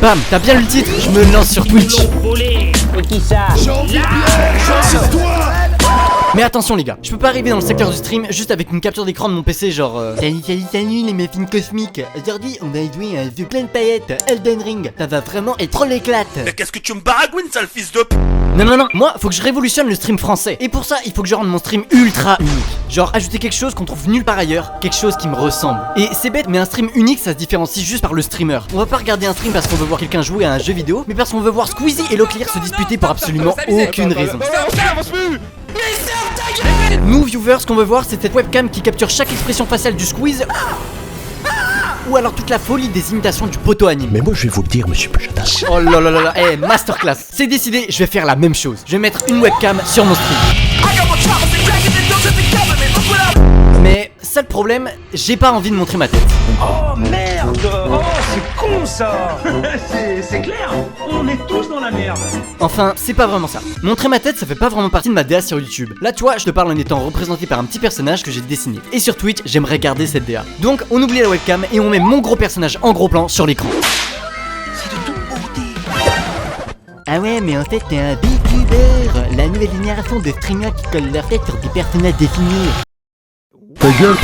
Bam, t'as bien le titre, je me lance sur Twitch. Et qui ça? Mais attention les gars, je peux pas arriver dans le secteur du stream juste avec une capture d'écran de mon PC genre Salut les muffins cosmiques. Aujourd'hui on va jouer à un jeu plein de paillettes, Elden Ring. Ça va vraiment être trop l'éclate. Mais qu'est-ce que tu me baragouines, sale fils de p... Non, moi faut que je révolutionne le stream français. Et pour ça il faut que je rende mon stream ultra unique. Genre ajouter quelque chose qu'on trouve nulle part ailleurs, quelque chose qui me ressemble. Et c'est bête mais un stream unique ça se différencie juste par le streamer. On va pas regarder un stream parce qu'on veut voir quelqu'un jouer à un jeu vidéo, mais parce qu'on veut voir Squeezie et Leclerc se disputer pour absolument aucune raison. Nous viewers, ce qu'on veut voir c'est cette webcam qui capture chaque expression faciale du Squeeze. Ou alors toute la folie des imitations du poteau anime. Mais moi je vais vous le dire, monsieur Pujadas. Oh là là là là, eh, masterclass. C'est décidé, je vais faire la même chose. Je vais mettre une webcam sur mon stream. Mais seul problème, j'ai pas envie de montrer ma tête. Oh merde! Oh, c'est con ça! C'est clair! On est tous dans la merde! Enfin, c'est pas vraiment ça. Montrer ma tête, ça fait pas vraiment partie de ma DA sur YouTube. Là, tu vois, je te parle en étant représenté par un petit personnage que j'ai dessiné. Et sur Twitch, j'aimerais garder cette DA. Donc, on oublie la webcam et on met mon gros personnage en gros plan sur l'écran. C'est de toute beauté. Ah ouais, mais en fait, t'es un VTuber. La nouvelle génération de streamers qui collent leur tête sur des personnages définis. Ta gueule.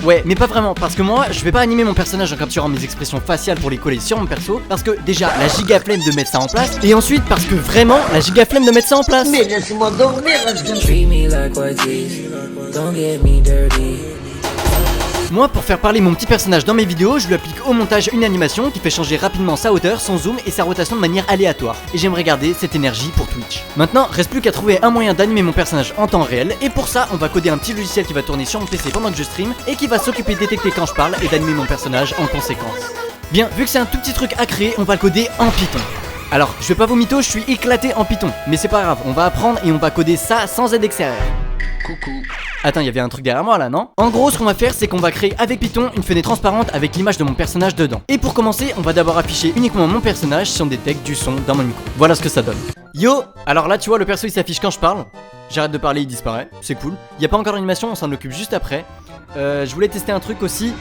Ouais, mais pas vraiment, parce que moi, je vais pas animer mon personnage en capturant mes expressions faciales pour les coller sur mon perso, parce que déjà, la giga flemme de mettre ça en place, et ensuite, parce que vraiment, la giga flemme de mettre ça en place. Mais laissez-moi dormir, Moi, pour faire parler mon petit personnage dans mes vidéos, je lui applique au montage une animation qui fait changer rapidement sa hauteur, son zoom et sa rotation de manière aléatoire. Et j'aimerais garder cette énergie pour Twitch. Maintenant, reste plus qu'à trouver un moyen d'animer mon personnage en temps réel, et pour ça, on va coder un petit logiciel qui va tourner sur mon PC pendant que je stream, et qui va s'occuper de détecter quand je parle et d'animer mon personnage en conséquence. Bien, vu que c'est un tout petit truc à créer, on va le coder en Python. Alors, je vais pas vous mytho, je suis éclaté en Python, mais c'est pas grave, on va apprendre et on va coder ça sans aide extérieure. Coucou. Attends, il y avait un truc derrière moi là, non? En gros, ce qu'on va faire, c'est qu'on va créer avec Python une fenêtre transparente avec l'image de mon personnage dedans. Et pour commencer, on va d'abord afficher uniquement mon personnage si on détecte du son dans mon micro. Voilà ce que ça donne. Yo! Alors là, tu vois, le perso il s'affiche quand je parle. J'arrête de parler, il disparaît. C'est cool. Il y a pas encore d'animation, on s'en occupe juste après. Je voulais tester un truc aussi.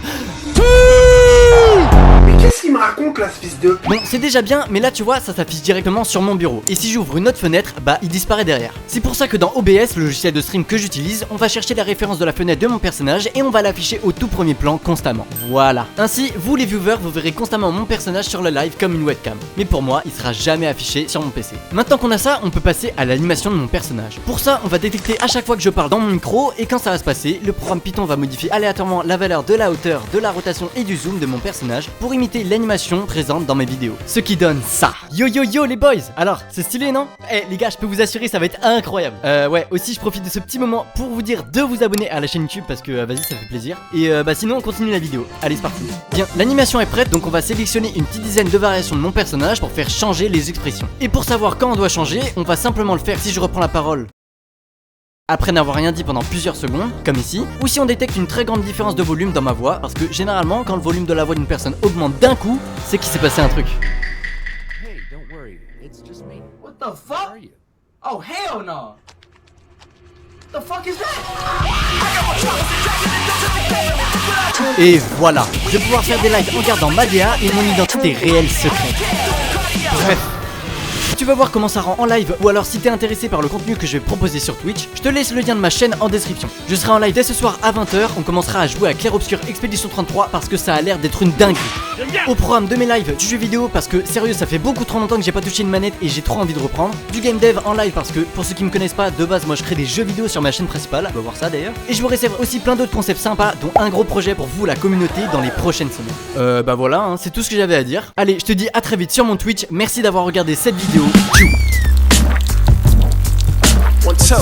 Mais qu'est-ce qu'il me raconte là, ce fils de... Bon, c'est déjà bien, mais là tu vois, ça s'affiche directement sur mon bureau. Et si j'ouvre une autre fenêtre, bah il disparaît derrière. C'est pour ça que dans OBS, le logiciel de stream que j'utilise, on va chercher la référence de la fenêtre de mon personnage et on va l'afficher au tout premier plan constamment. Voilà. Ainsi, vous les viewers, vous verrez constamment mon personnage sur le live comme une webcam. Mais pour moi, il sera jamais affiché sur mon PC. Maintenant qu'on a ça, on peut passer à l'animation de mon personnage. Pour ça, on va détecter à chaque fois que je parle dans mon micro, et quand ça va se passer, le programme Python va modifier aléatoirement la valeur de la hauteur, de la rotation et du zoom de mon personnage pour imiter l'animation présente dans mes vidéos. Ce qui donne ça. Yo yo yo les boys. Alors, c'est stylé non? Eh les gars, je peux vous assurer, ça va être incroyable. Ouais, aussi je profite de ce petit moment pour vous dire de vous abonner à la chaîne YouTube parce que vas-y, ça fait plaisir. Et bah sinon on continue la vidéo. Allez, c'est parti. Bien, l'animation est prête, donc on va sélectionner une petite dizaine de variations de mon personnage pour faire changer les expressions. Et pour savoir quand on doit changer, on va simplement le faire si je reprends la parole après n'avoir rien dit pendant plusieurs secondes, comme ici, ou si on détecte une très grande différence de volume dans ma voix, parce que généralement, quand le volume de la voix d'une personne augmente d'un coup, c'est qu'il s'est passé un truc. Hey, don't worry. It's just me. What the fuck? How are you? Oh hell no! The fuck is that? Et voilà, je vais pouvoir faire des lives en gardant ma DA et mon identité réelle secrète. Bref. Si tu veux voir comment ça rend en live, ou alors si t'es intéressé par le contenu que je vais proposer sur Twitch, je te laisse le lien de ma chaîne en description. Je serai en live dès ce soir à 20h, on commencera à jouer à Clair Obscur Expédition 33 parce que ça a l'air d'être une dinguerie. Au programme de mes lives, du jeu vidéo parce que sérieux ça fait beaucoup trop longtemps que j'ai pas touché une manette et j'ai trop envie de reprendre. Du game dev en live parce que pour ceux qui me connaissent pas, de base moi je crée des jeux vidéo sur ma chaîne principale, on va voir ça d'ailleurs. Et je vous réserve aussi plein d'autres concepts sympas dont un gros projet pour vous la communauté dans les prochaines semaines. Bah voilà, hein, c'est tout ce que j'avais à dire. Allez, je te dis à très vite sur mon Twitch, merci d'avoir regardé cette vidéo. Tchou. What's up?